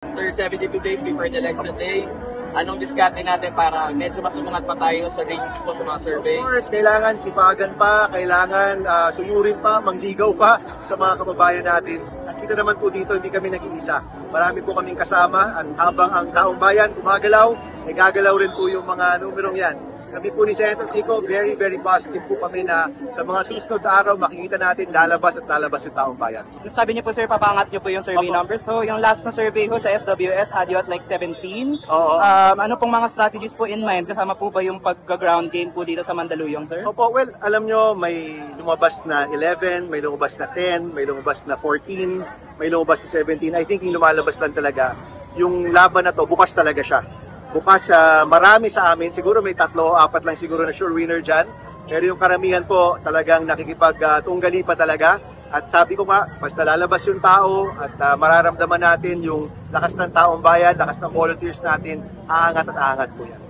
Sir, 72 days before the election day, anong diskarte natin para medyo masumungat pa tayo sa ratings po sa mga survey? Of course, kailangan sipagan pa, kailangan suyurin pa, mangligaw pa sa mga kababayan natin. At kita naman po dito, hindi kami nag-iisa. Marami po kaming kasama at habang ang taong bayan gumagalaw, ay gagalaw rin po yung mga numerong yan. Kami po ni Senator Kiko, very positive po kami na sa mga susunod na araw makikita natin lalabas at lalabas yung taong bayan. Sabi niyo po sir, papangat niyo po yung survey numbers. So yung last na survey ho sa SWS had you at like 17. Oo. Ano pong mga strategies po in mind? Kasama po ba yung pag-ground game po dito sa Mandaluyong, sir? Opo, well, alam nyo, may lumabas na 11, may lumabas na 10, may lumabas na 14, may lumabas na 17. I think yung lumalabas lang talaga, yung laban na to, bukas talaga siya. Bukas, marami sa amin, siguro may 3 o 4 lang siguro na sure winner dyan. Pero yung karamihan po talagang nakikipag-tunggali pa talaga. At sabi ko nga, basta lalabas yung tao at mararamdaman natin yung lakas ng taong bayan, lakas ng volunteers natin, aangat at aangat po yan.